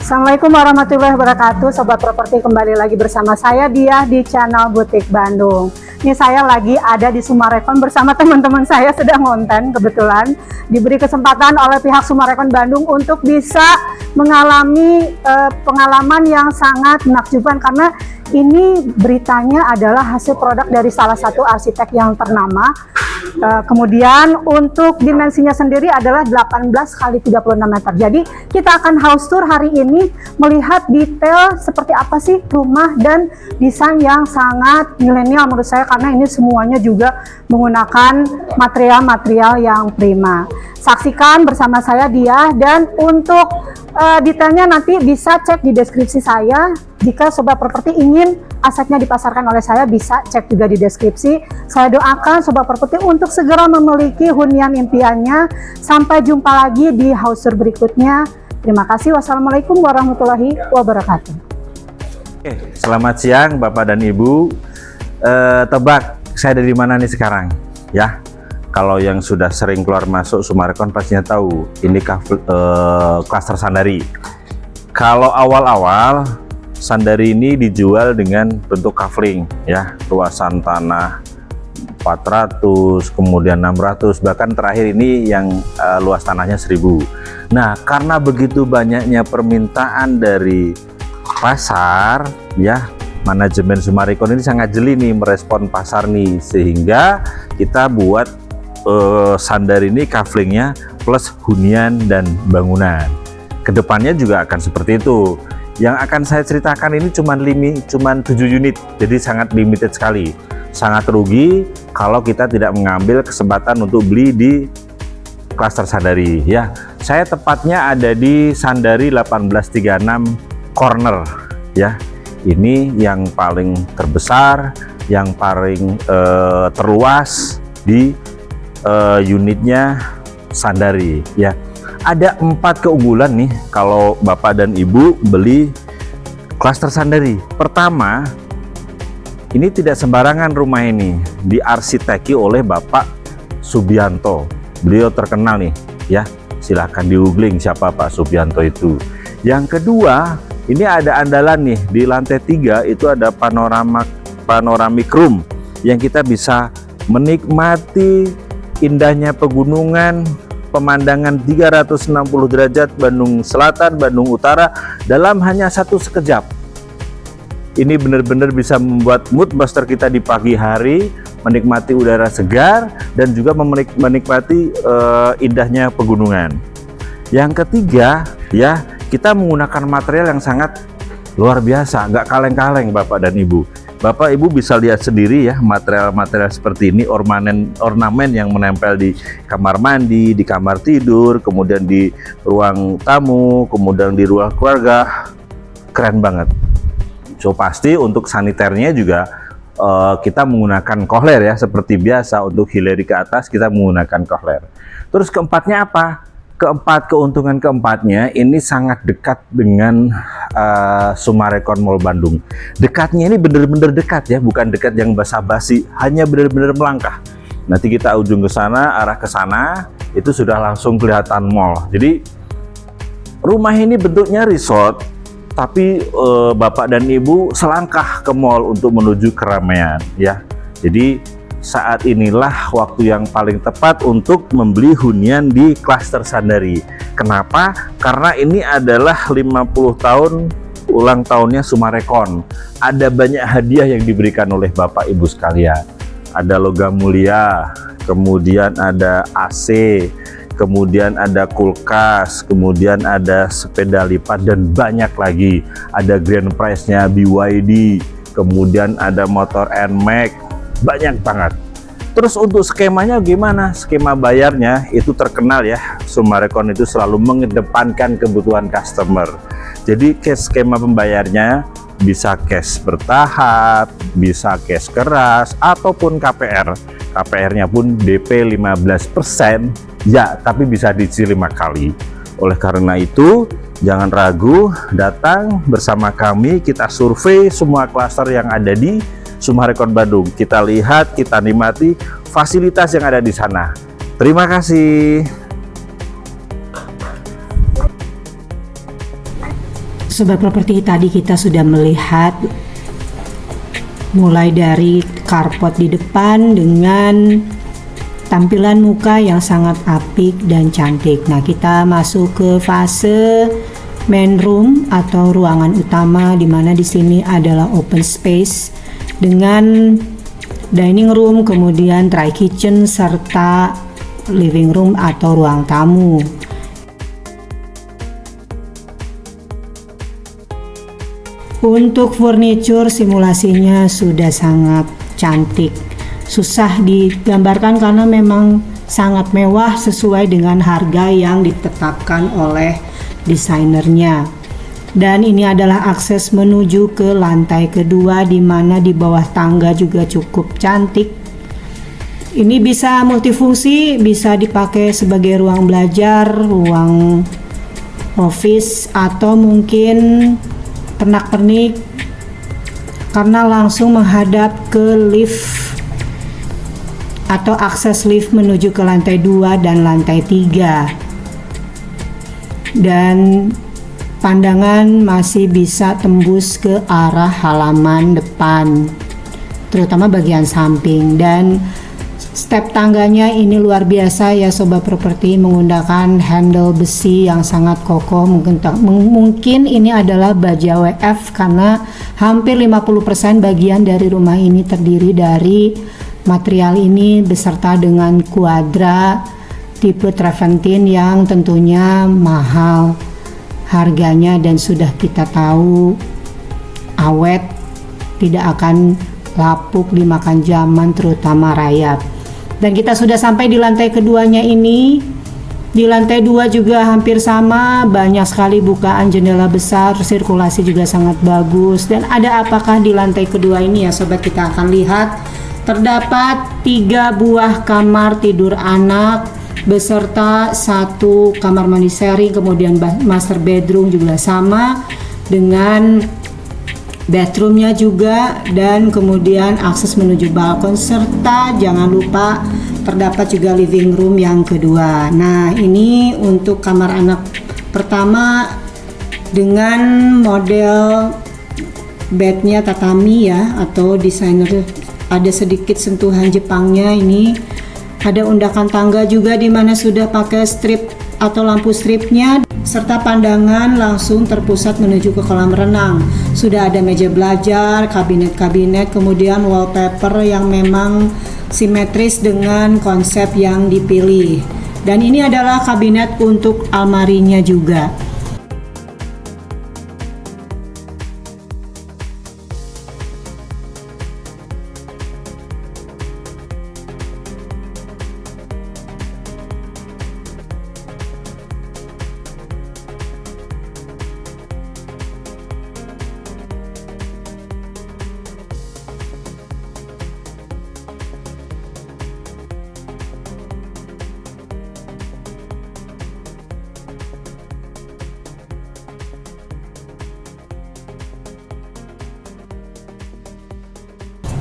Assalamualaikum warahmatullahi wabarakatuh. Sobat properti, kembali lagi bersama saya Diah di channel Butik Bandung. Ini saya lagi ada di Sumarekon bersama teman-teman saya sedang konten. Kebetulan diberi kesempatan oleh pihak Sumarekon Bandung untuk bisa mengalami pengalaman yang sangat menakjubkan, karena ini beritanya adalah hasil produk dari salah satu arsitek yang ternama. Kemudian untuk dimensinya sendiri adalah 18 kali 36 meter. Jadi kita akan house tour hari ini, melihat detail seperti apa sih rumah dan desain yang sangat milenial menurut saya, karena ini semuanya juga menggunakan material-material yang prima. Saksikan bersama saya Diah, dan untuk detailnya nanti bisa cek di deskripsi saya. Jika sobat properti ingin asetnya dipasarkan oleh saya, bisa cek juga di deskripsi. Saya doakan sobat properti untuk segera memiliki hunian impiannya. Sampai jumpa lagi di house tour berikutnya. Terima kasih. Wassalamualaikum warahmatullahi wabarakatuh. Oke, selamat siang Bapak dan Ibu. Tebak saya dari mana nih sekarang? Ya, kalau yang sudah sering keluar masuk Sumarekon pastinya tahu ini klaster Sandari. Kalau awal-awal Sandari ini dijual dengan bentuk kafling, ya, luasan tanah 400, kemudian 600, bahkan terakhir ini yang luas tanahnya 1000. Nah, karena begitu banyaknya permintaan dari pasar, ya, manajemen Sumarekon ini sangat jeli nih merespon pasar nih, sehingga kita buat Sandari ini kaflingnya plus hunian dan bangunan. Kedepannya juga akan seperti itu. Yang akan saya ceritakan ini cuman 7 unit, jadi sangat limited sekali. Sangat rugi kalau kita tidak mengambil kesempatan untuk beli di klaster Sandari, ya. Saya tepatnya ada di Sandari 1836 corner, ya. Ini yang paling terbesar, yang paling terluas di unitnya Sandari, ya. Ada 4 keunggulan nih kalau Bapak dan Ibu beli klaster Sandari. Pertama, ini tidak sembarangan rumah ini, diarsiteki oleh Bapak Subianto. Beliau terkenal nih, ya. Silahkan di googling siapa Pak Subianto itu. Yang kedua, ini ada andalan nih, di lantai 3 itu ada panoramic room yang kita bisa menikmati indahnya pegunungan, pemandangan 360 derajat Bandung Selatan, Bandung Utara dalam hanya satu sekejap. Ini benar-benar bisa membuat mood booster kita di pagi hari, menikmati udara segar dan juga menikmati indahnya pegunungan. Yang ketiga, ya, kita menggunakan material yang sangat luar biasa, nggak kaleng-kaleng Bapak dan Ibu. Bapak Ibu bisa lihat sendiri ya, material-material seperti ini, ornamen yang menempel di kamar mandi, di kamar tidur, kemudian di ruang tamu, kemudian di ruang keluarga. Keren banget. So pasti untuk saniternya juga kita menggunakan kohler ya, seperti biasa. Untuk hileri ke atas kita menggunakan kohler. Terus keempatnya apa? Keuntungan keempatnya ini sangat dekat dengan Sumarekon Mall Bandung. Dekatnya ini benar-benar dekat ya, bukan dekat yang basa-basi, hanya benar-benar melangkah. Nanti kita ujung ke sana, arah ke sana, itu sudah langsung kelihatan mall. Jadi rumah ini bentuknya resort, tapi Bapak dan Ibu selangkah ke mall untuk menuju keramaian, ya. Jadi saat inilah waktu yang paling tepat untuk membeli hunian di klaster Sandari. Kenapa? Karena ini adalah 50 tahun ulang tahunnya Sumarekon. Ada banyak hadiah yang diberikan oleh Bapak Ibu sekalian. Ada logam mulia, kemudian ada AC, kemudian ada kulkas, kemudian ada sepeda lipat, dan banyak lagi. Ada grand prize-nya BYD, kemudian ada motor NMAX, banyak banget. Terus untuk skemanya gimana? Skema bayarnya itu terkenal ya, Sumarekon itu selalu mengedepankan kebutuhan customer. Jadi skema pembayarnya bisa cash bertahap, bisa cash keras, ataupun KPR. KPR-nya pun DP 15%, ya, tapi bisa dicicil 5 kali. Oleh karena itu, jangan ragu, datang bersama kami, kita survei semua klaster yang ada di Sumarekon Bandung. Kita lihat, kita nikmati fasilitas yang ada di sana. Terima kasih. Sobat properti, tadi kita sudah melihat mulai dari carport di depan dengan tampilan muka yang sangat apik dan cantik. Nah, kita masuk ke fase main room atau ruangan utama, di mana di sini adalah open space dengan dining room, kemudian try kitchen serta living room atau ruang tamu. Untuk furniture, simulasinya sudah sangat cantik. Susah digambarkan karena memang sangat mewah sesuai dengan harga yang ditetapkan oleh desainernya. Dan ini adalah akses menuju ke lantai kedua, di mana di bawah tangga juga cukup cantik. Ini bisa multifungsi, bisa dipakai sebagai ruang belajar, ruang office, atau mungkin pernak-pernik karena langsung menghadap ke lift atau akses lift menuju ke lantai 2 dan lantai 3, dan pandangan masih bisa tembus ke arah halaman depan, terutama bagian samping. Dan step tangganya ini luar biasa ya sobat properti, menggunakan handle besi yang sangat kokoh. Mungkin ini adalah baja WF karena hampir 50% bagian dari rumah ini terdiri dari material ini beserta dengan kuadra tipe Travertine yang tentunya mahal harganya dan sudah kita tahu awet, tidak akan lapuk dimakan zaman, terutama rayap. Dan kita sudah sampai di lantai keduanya ini. Di lantai 2 juga hampir sama, banyak sekali bukaan jendela besar, sirkulasi juga sangat bagus. Dan ada apakah di lantai kedua ini ya sobat, kita akan lihat. Terdapat 3 buah kamar tidur anak beserta 1 kamar mandi sharing, kemudian master bedroom juga sama dengan bedroomnya juga, dan kemudian akses menuju balkon, serta jangan lupa terdapat juga living room yang kedua. Nah, ini untuk kamar anak pertama dengan model bednya tatami ya, atau desainer, ada sedikit sentuhan Jepangnya. Ini ada undakan tangga juga di mana sudah pakai strip atau lampu stripnya, serta pandangan langsung terpusat menuju ke kolam renang. Sudah ada meja belajar, kabinet-kabinet, kemudian wallpaper yang memang simetris dengan konsep yang dipilih. Dan ini adalah kabinet untuk almarinya juga.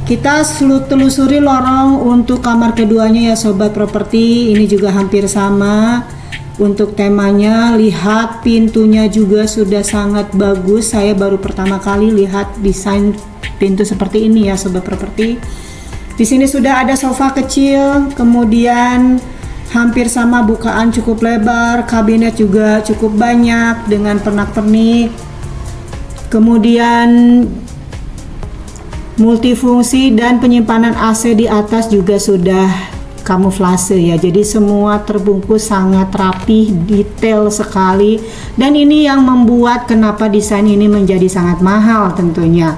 Kita telusuri lorong untuk kamar keduanya ya sobat properti. Ini juga hampir sama untuk temanya. Lihat pintunya juga sudah sangat bagus. Saya baru pertama kali lihat desain pintu seperti ini ya sobat properti. Di sini sudah ada sofa kecil, kemudian hampir sama bukaan cukup lebar, kabinet juga cukup banyak dengan pernak-pernik. Kemudian multifungsi dan penyimpanan AC di atas juga sudah kamuflase ya, jadi semua terbungkus sangat rapi, detail sekali. Dan ini yang membuat kenapa desain ini menjadi sangat mahal tentunya.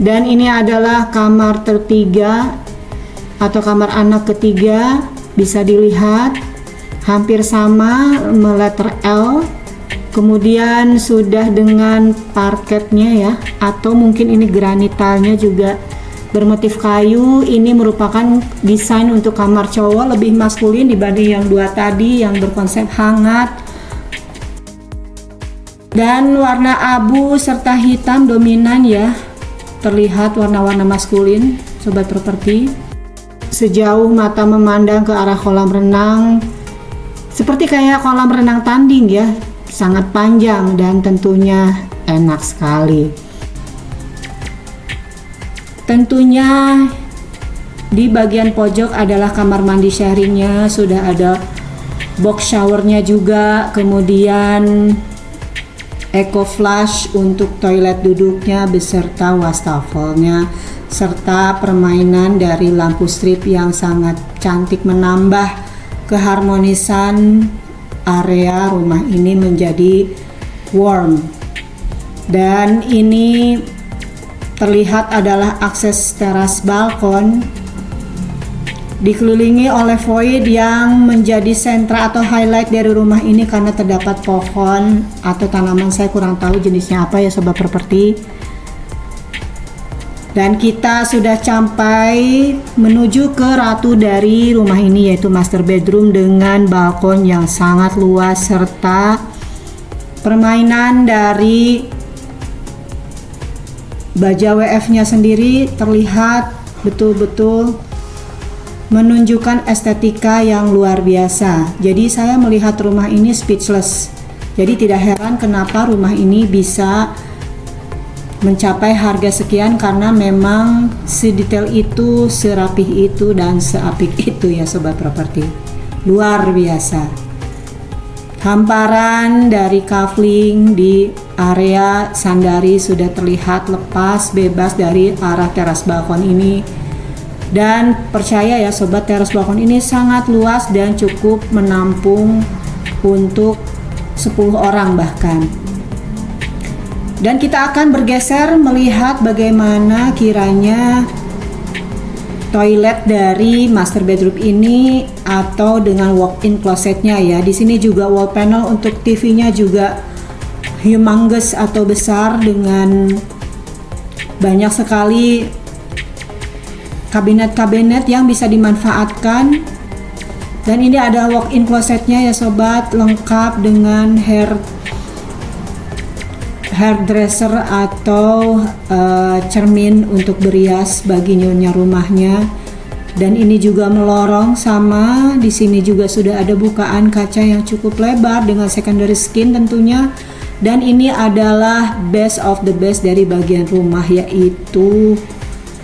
Dan ini adalah kamar tertiga atau kamar anak ketiga, bisa dilihat hampir sama letter L. Kemudian sudah dengan parketnya ya, atau mungkin ini granitalnya juga bermotif kayu. Ini merupakan desain untuk kamar cowok, lebih maskulin dibanding yang dua tadi yang berkonsep hangat. Dan warna abu serta hitam dominan ya, terlihat warna-warna maskulin sobat properti. Sejauh mata memandang ke arah kolam renang, seperti kayak kolam renang tanding ya, sangat panjang dan tentunya enak sekali. Tentunya di bagian pojok adalah kamar mandi sharingnya, sudah ada box showernya juga, kemudian eco flush untuk toilet duduknya beserta wastafelnya, serta permainan dari lampu strip yang sangat cantik menambah keharmonisan area rumah ini menjadi warm. Dan ini terlihat adalah akses teras balkon dikelilingi oleh void yang menjadi sentra atau highlight dari rumah ini karena terdapat pohon atau tanaman, saya kurang tahu jenisnya apa ya sobat properti. Dan kita sudah sampai menuju ke ratu dari rumah ini, yaitu master bedroom dengan balkon yang sangat luas serta permainan dari baja WF-nya sendiri terlihat betul-betul menunjukkan estetika yang luar biasa. Jadi saya melihat rumah ini speechless. Jadi tidak heran kenapa rumah ini bisa mencapai harga sekian, karena memang sedetail itu, serapih itu, dan seapik itu ya sobat properti. Luar biasa. Hamparan dari kafling di area sandari sudah terlihat lepas bebas dari arah teras balkon ini. Dan percaya ya sobat, teras balkon ini sangat luas dan cukup menampung untuk 10 orang bahkan. Dan kita akan bergeser melihat bagaimana kiranya toilet dari master bedroom ini atau dengan walk-in closetnya ya. Di sini juga wall panel untuk TV-nya juga humongous atau besar dengan banyak sekali kabinet-kabinet yang bisa dimanfaatkan. Dan ini ada walk-in closetnya ya sobat, lengkap dengan hairdresser atau cermin untuk berias bagi nyonya rumahnya. Dan ini juga melorong sama, di sini juga sudah ada bukaan kaca yang cukup lebar dengan secondary skin tentunya. Dan ini adalah best of the best dari bagian rumah, yaitu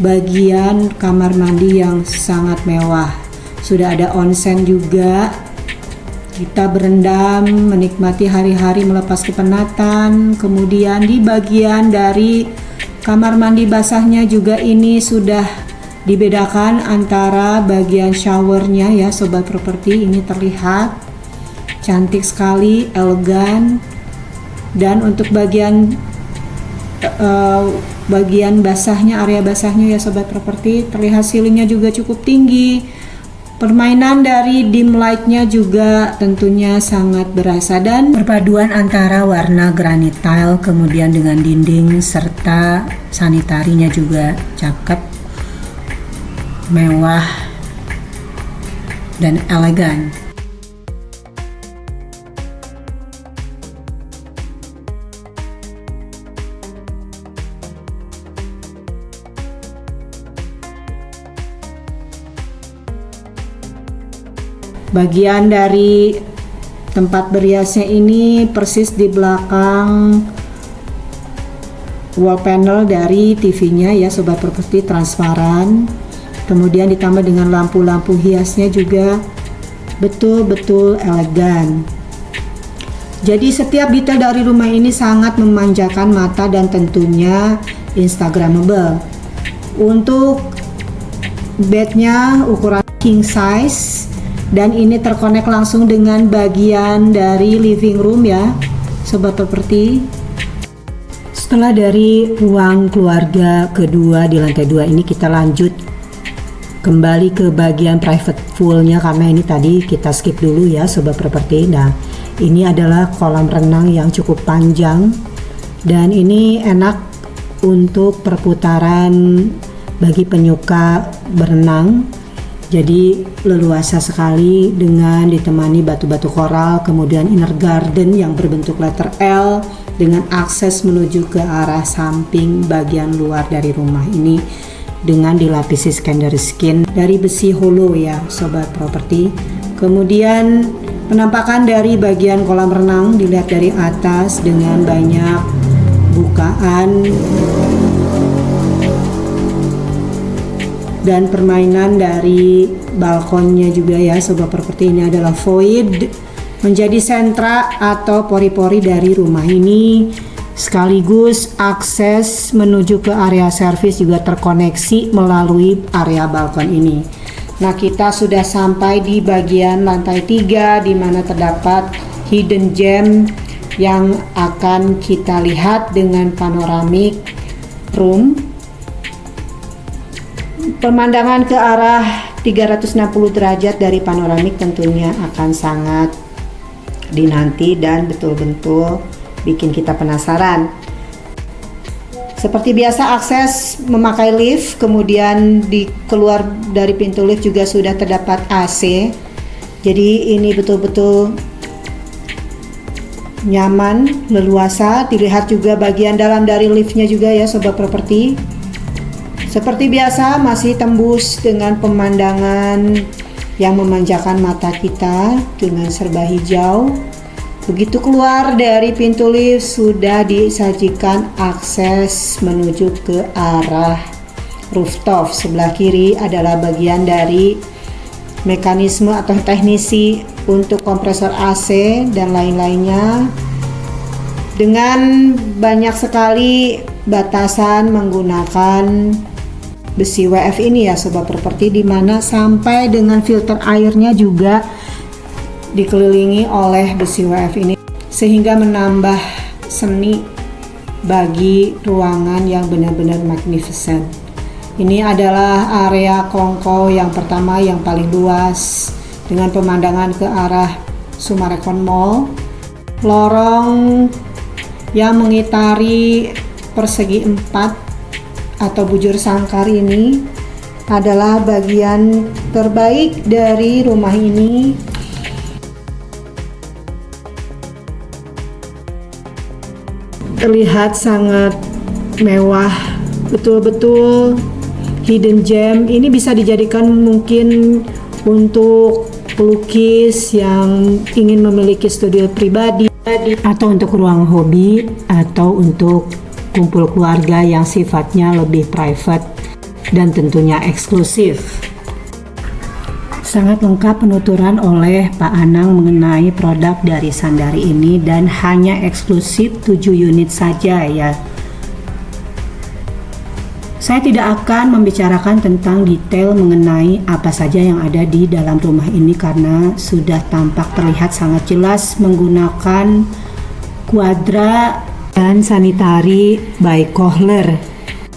bagian kamar mandi yang sangat mewah. Sudah ada onsen juga. Kita berendam, menikmati hari-hari melepas kepenatan. Kemudian di bagian dari kamar mandi basahnya juga ini sudah dibedakan antara bagian showernya ya sobat properti. Ini terlihat cantik sekali, elegan. Dan untuk bagian basahnya, area basahnya ya sobat properti, terlihat ceilingnya juga cukup tinggi. Permainan dari dim light-nya juga tentunya sangat berasa, dan perpaduan antara warna granit tile kemudian dengan dinding serta sanitarinya juga cakep, mewah, dan elegan. Bagian dari tempat beriasnya ini persis di belakang wall panel dari TV-nya ya sobat properti, transparan. Kemudian ditambah dengan lampu-lampu hiasnya juga betul-betul elegan. Jadi setiap detail dari rumah ini sangat memanjakan mata dan tentunya instagramable. Untuk bednya ukuran king size, dan ini terkonek langsung dengan bagian dari living room ya sobat properti. Setelah dari ruang keluarga kedua di lantai 2 ini, kita lanjut kembali ke bagian private poolnya, karena ini tadi kita skip dulu ya Sobat Properti. Nah, ini adalah kolam renang yang cukup panjang dan ini enak untuk perputaran bagi penyuka berenang. Jadi leluasa sekali dengan ditemani batu-batu koral, kemudian inner garden yang berbentuk letter L dengan akses menuju ke arah samping bagian luar dari rumah ini dengan dilapisi secondary skin dari besi hollow ya Sobat Properti. Kemudian penampakan dari bagian kolam renang dilihat dari atas dengan banyak bukaan dan permainan dari balkonnya juga ya Sobat Properti. Ini adalah void, menjadi sentra atau pori-pori dari rumah ini, sekaligus akses menuju ke area servis juga terkoneksi melalui area balkon ini. Nah, kita sudah sampai di bagian lantai 3 di mana terdapat hidden gem yang akan kita lihat dengan panoramic room. Pemandangan ke arah 360 derajat dari panoramik tentunya akan sangat dinanti dan betul-betul bikin kita penasaran. Seperti biasa, akses memakai lift, kemudian di keluar dari pintu lift juga sudah terdapat AC. Jadi ini betul-betul nyaman, leluasa. Dilihat juga bagian dalam dari liftnya juga ya Sobat Properti. Seperti biasa masih tembus dengan pemandangan yang memanjakan mata kita dengan serba hijau. Begitu keluar dari pintu lift sudah disajikan akses menuju ke arah rooftop. Sebelah kiri adalah bagian dari mekanisme atau teknisi untuk kompresor AC dan lain-lainnya. Dengan banyak sekali batasan menggunakan besi WF ini ya Sobat Properti, di mana sampai dengan filter airnya juga dikelilingi oleh besi WF ini sehingga menambah seni bagi ruangan yang benar-benar magnificent. Ini adalah area kongko yang pertama yang paling luas dengan pemandangan ke arah Summarecon Mall. Lorong yang mengitari persegi 4 atau bujur sangkar ini adalah bagian terbaik dari rumah ini. Terlihat sangat mewah, betul-betul hidden gem. Ini bisa dijadikan mungkin untuk pelukis yang ingin memiliki studio pribadi, atau untuk ruang hobi, atau untuk kumpul keluarga yang sifatnya lebih private dan tentunya eksklusif. Sangat lengkap penuturan oleh Pak Anang mengenai produk dari Sandari ini dan hanya eksklusif 7 unit saja ya. Saya tidak akan membicarakan tentang detail mengenai apa saja yang ada di dalam rumah ini karena sudah tampak terlihat sangat jelas menggunakan Quadra dan sanitari by Kohler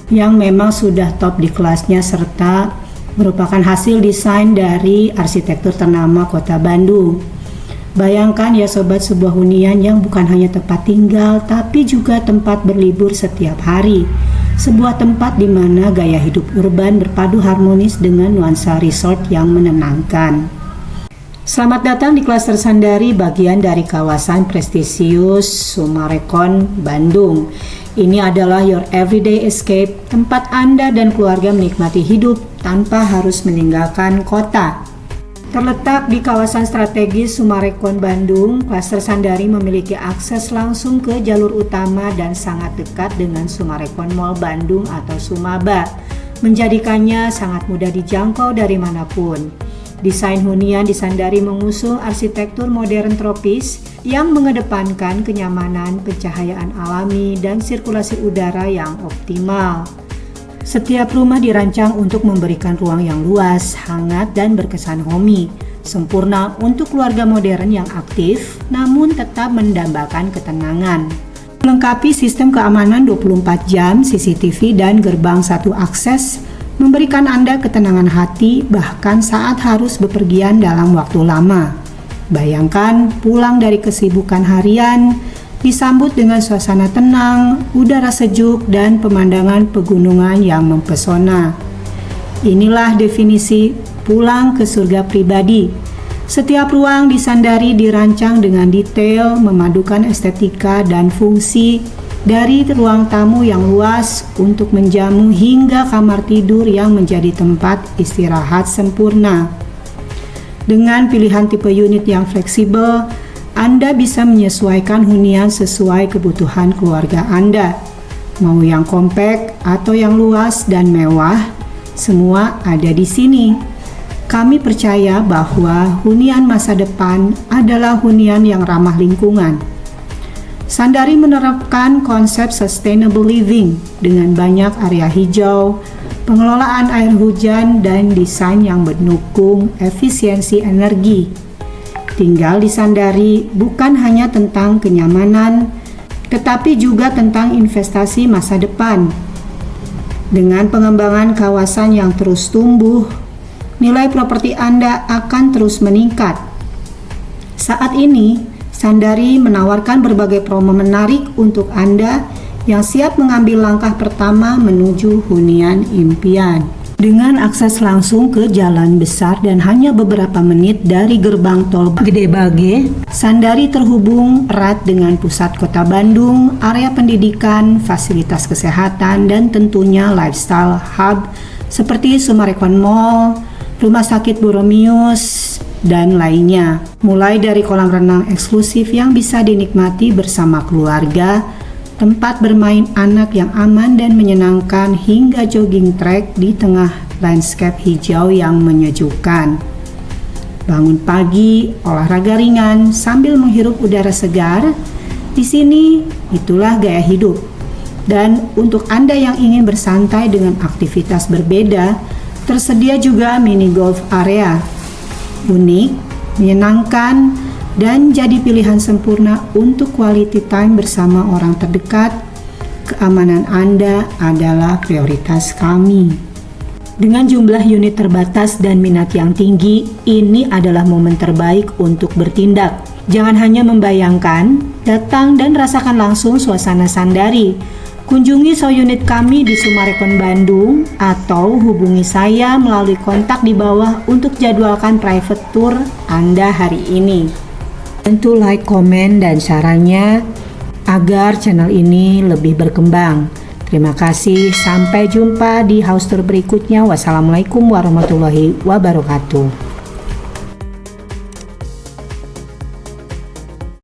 yang memang sudah top di kelasnya serta merupakan hasil desain dari arsitektur ternama Kota Bandung. Bayangkan ya Sobat, sebuah hunian yang bukan hanya tempat tinggal tapi juga tempat berlibur setiap hari. Sebuah tempat di mana gaya hidup urban berpadu harmonis dengan nuansa resort yang menenangkan. Selamat datang di klaster Sandari, bagian dari kawasan prestisius Summarecon Bandung. Ini adalah your everyday escape, tempat Anda dan keluarga menikmati hidup tanpa harus meninggalkan kota. Terletak di kawasan strategis Summarecon Bandung, klaster Sandari memiliki akses langsung ke jalur utama dan sangat dekat dengan Summarecon Mall Bandung atau Sumaba, menjadikannya sangat mudah dijangkau dari manapun. Desain hunian di Sandari mengusung arsitektur modern tropis yang mengedepankan kenyamanan, pencahayaan alami, dan sirkulasi udara yang optimal. Setiap rumah dirancang untuk memberikan ruang yang luas, hangat, dan berkesan homey, sempurna untuk keluarga modern yang aktif, namun tetap mendambakan ketenangan. Melengkapi sistem keamanan 24 jam, CCTV, dan gerbang satu akses memberikan Anda ketenangan hati bahkan saat harus bepergian dalam waktu lama. Bayangkan pulang dari kesibukan harian, disambut dengan suasana tenang, udara sejuk, dan pemandangan pegunungan yang mempesona. Inilah definisi pulang ke surga pribadi. Setiap ruang di Sandari dirancang dengan detail, memadukan estetika dan fungsi dari ruang tamu yang luas untuk menjamu hingga kamar tidur yang menjadi tempat istirahat sempurna. Dengan pilihan tipe unit yang fleksibel, Anda bisa menyesuaikan hunian sesuai kebutuhan keluarga Anda. Mau yang kompak atau yang luas dan mewah, semua ada di sini. Kami percaya bahwa hunian masa depan adalah hunian yang ramah lingkungan. Sandari menerapkan konsep sustainable living dengan banyak area hijau, pengelolaan air hujan, dan desain yang mendukung efisiensi energi. Tinggal di Sandari bukan hanya tentang kenyamanan, tetapi juga tentang investasi masa depan. Dengan pengembangan kawasan yang terus tumbuh, nilai properti Anda akan terus meningkat. Saat ini, Sandari menawarkan berbagai promo menarik untuk Anda yang siap mengambil langkah pertama menuju hunian impian. Dengan akses langsung ke jalan besar dan hanya beberapa menit dari gerbang tol Gede Bage, Sandari terhubung erat dengan pusat kota Bandung, area pendidikan, fasilitas kesehatan, dan tentunya lifestyle hub seperti Summarecon Mall, Rumah Sakit Boromius, dan lainnya. Mulai dari kolam renang eksklusif yang bisa dinikmati bersama keluarga, tempat bermain anak yang aman dan menyenangkan, hingga jogging track di tengah landscape hijau yang menyejukkan. Bangun pagi, olahraga ringan sambil menghirup udara segar. Di sini, itulah gaya hidup. Dan untuk Anda yang ingin bersantai dengan aktivitas berbeda, tersedia juga mini golf area. Unik, menyenangkan, dan jadi pilihan sempurna untuk quality time bersama orang terdekat. Keamanan Anda adalah prioritas kami. Dengan jumlah unit terbatas dan minat yang tinggi, ini adalah momen terbaik untuk bertindak. Jangan hanya membayangkan, datang dan rasakan langsung suasana Sandari. Kunjungi show unit kami di Summarecon Bandung atau hubungi saya melalui kontak di bawah untuk jadwalkan private tour Anda hari ini. Tentu like, komen, dan sarannya agar channel ini lebih berkembang. Terima kasih, sampai jumpa di house tour berikutnya. Wassalamualaikum warahmatullahi wabarakatuh.